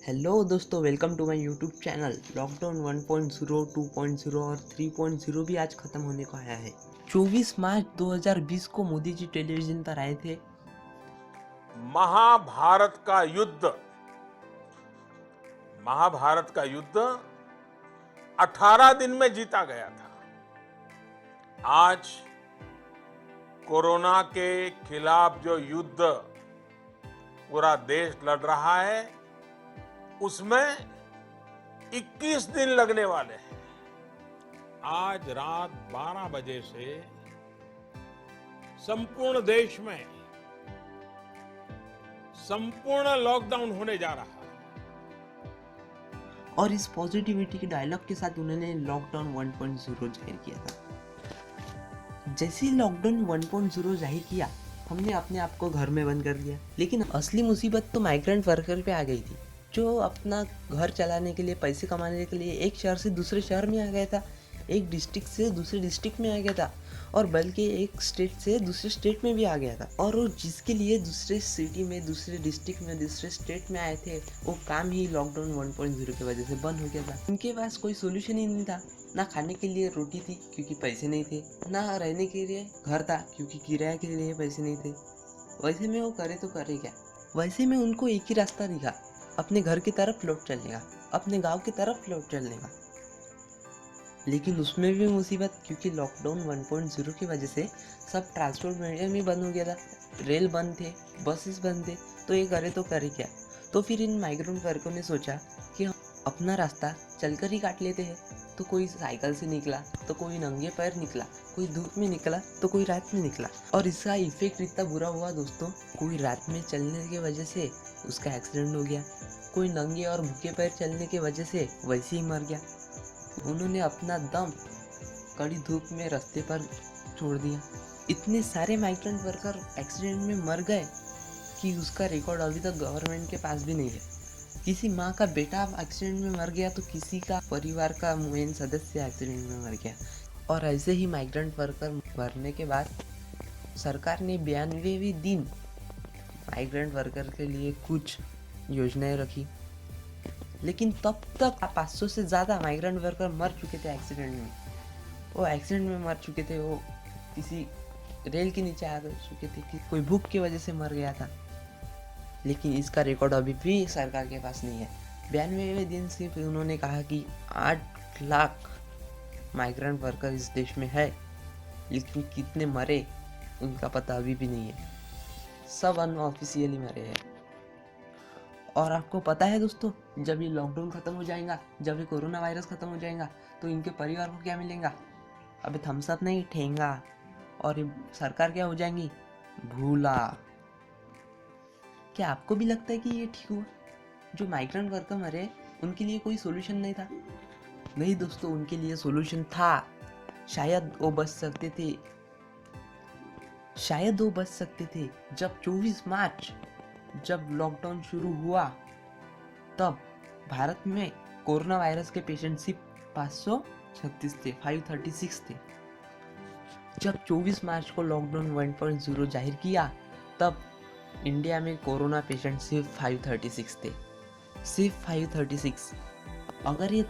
Hello दोस्तों, welcome to my YouTube channel. Lockdown 1.0, 2.0 और 3.0 भी आज खत्म होने को आया है। 24 मार्च 2020 को मोदी जी टेलीविजन पर आए थे। महाभारत का युद्ध 18 दिन में जीता गया था। आज कोरोना के खिलाफ जो युद्ध पूरा देश लड़ रहा है, उसमें 21 दिन लगने वाले हैं। आज रात 12 बजे से संपूर्ण देश में संपूर्ण लॉकडाउन होने जा रहा है। और इस पॉजिटिविटी के डायलॉग के साथ उन्होंने लॉकडाउन 1.0 जाहिर किया था। जैसे ही लॉकडाउन 1.0 जाहिर किया, हमने अपने आप को घर में बंद कर दिया। लेकिन असली मुसीबत तो माइग्रेंट वर्कर पे आ गई थी, जो अपना घर चलाने के लिए, पैसे कमाने के लिए एक शहर से दूसरे शहर में आ गया था, एक डिस्ट्रिक्ट से दूसरे डिस्ट्रिक्ट में आ गया था, और बल्कि एक स्टेट से दूसरे स्टेट में भी आ गया था। और वो जिसके लिए दूसरे सिटी में, दूसरे डिस्ट्रिक्ट में, दूसरे स्टेट में आए थे, वो काम ही लॉकडाउन 1.0 की वजह से बंद हो गया था। उनके पास कोई सोल्यूशन ही नहीं था। ना खाने के लिए रोटी थी क्योंकि पैसे नहीं थे, ना रहने के लिए घर था क्योंकि किराए के लिए पैसे नहीं थे। वैसे में वो करे तो करे क्या? वैसे में उनको एक ही रास्ता दिखा, अपने घर की तरफ लौट चलने का, अपने गांव की तरफ लौट चलने का। लेकिन उसमें भी मुसीबत, क्योंकि लॉकडाउन 1.0 की वजह से सब ट्रांसपोर्ट मीडियम ही बंद हो गया था। रेल बंद थे, बसेस बंद थे, तो ये करे तो करे क्या? तो फिर इन माइग्रेंट वर्करों ने सोचा कि हम अपना रास्ता चलकर ही काट लेते हैं। तो कोई साइकिल से निकला, तो कोई नंगे पैर निकला, कोई धूप में निकला, तो कोई रात में निकला। और इसका इफेक्ट इतना बुरा हुआ दोस्तों, कोई रात में चलने की वजह से उसका एक्सीडेंट हो गया, कोई नंगे और भूखे पैर चलने की वजह से वैसे ही मर गया। उन्होंने अपना दम कड़ी धूप में रास्ते पर छोड़ दिया। इतने सारे माइग्रेंट वर्कर एक्सीडेंट में मर गए कि उसका रिकॉर्ड अभी तक गवर्नमेंट के पास भी नहीं है। किसी माँ का बेटा एक्सीडेंट में मर गया, तो किसी का परिवार का मेन सदस्य एक्सीडेंट में मर गया। और ऐसे ही माइग्रेंट वर्कर मरने के बाद सरकार ने 92वें दिन माइग्रेंट वर्कर के लिए कुछ योजनाएं रखी। लेकिन तब तक 500 से ज़्यादा माइग्रेंट वर्कर मर चुके थे एक्सीडेंट में। वो एक्सीडेंट में मर चुके थे, वो किसी रेल के नीचे आ चुके थे, कि कोई भूख की वजह से मर गया था। लेकिन इसका रिकॉर्ड अभी भी सरकार के पास नहीं है। 92वें दिन सिर्फ उन्होंने कहा कि 8 लाख माइग्रेंट वर्कर इस देश में है, लेकिन कितने मरे उनका पता अभी भी नहीं है। सब अनऑफिशियली मरे हैं। और आपको पता है दोस्तों, जब ये लॉकडाउन खत्म हो जाएगा, जब ये कोरोना वायरस खत्म हो जाएगा, तो इनके परिवार को क्या मिलेगा? अबे थम्स अप नहीं, ठेंगा। और ये सरकार क्या हो जाएंगी? भूला। क्या आपको भी लगता है कि ये ठीक हुआ? जो माइग्रेंट वर्कर मरे, उनके लिए कोई सोल्यूशन नहीं था? नहीं दोस्तों, उनके लिए सोल्यूशन था। शायद वो बच सकते थे, शायद वो बच सकते थे। जब 24 मार्च जब लॉकडाउन शुरू हुआ, तब भारत में कोरोना वायरस के पेशेंट सिर्फ 536 थे, 536 थे। जब 24 मार्च को लॉकडाउन 1.0 जाहिर किया, तब इंडिया में कोरोना पेशेंट सिर्फ 536 थे, सिर्फ 536। अगर ये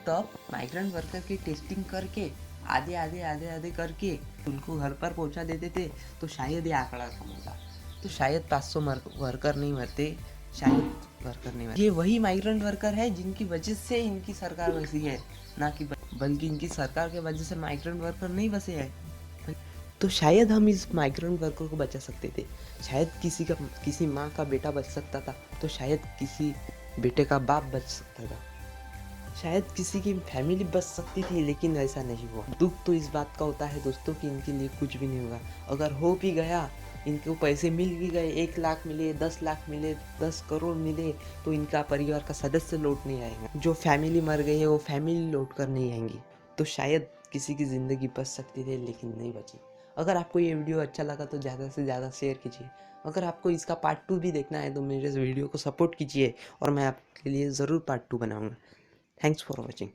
तब माइग्रेंट वर्कर की टेस्टिंग करके आधे करके उनको घर पर पहुंचा देते थे, तो शायद ये आंकड़ा कम होता। तो शायद 500 वर्कर नहीं मरते, शायद वर्कर नहीं मरते। ये वही माइग्रेंट वर्कर है जिनकी वजह से इनकी सरकार बसी है, ना कि बल्कि इनकी सरकार के वजह से माइग्रेंट वर्कर नहीं बसे हैं। तो शायद हम इस माइग्रेंट वर्कर को बचा सकते थे। शायद किसी माँ का बेटा बच सकता था, तो शायद किसी बेटे का बाप बच सकता था, शायद किसी की फैमिली बच सकती थी। लेकिन ऐसा नहीं हुआ। दुख तो इस बात का होता है दोस्तों कि इनके लिए कुछ भी नहीं होगा। अगर हो भी गया, इनको पैसे मिल भी गए, 1 लाख मिले, 10 लाख मिले, 10 करोड़ मिले, तो इनका परिवार का सदस्य लौट नहीं आएगा। जो फैमिली मर गई है, वो फैमिली लौट कर नहीं आएंगी। तो शायद किसी की ज़िंदगी बच सकती थी, लेकिन नहीं बची। अगर आपको ये वीडियो अच्छा लगा तो ज़्यादा से ज़्यादा शेयर कीजिए। अगर आपको इसका पार्ट 2 भी देखना है, तो मेरे इस वीडियो को सपोर्ट कीजिए, और मैं आपके लिए ज़रूर पार्ट 2 बनाऊँगा। Thanks for watching.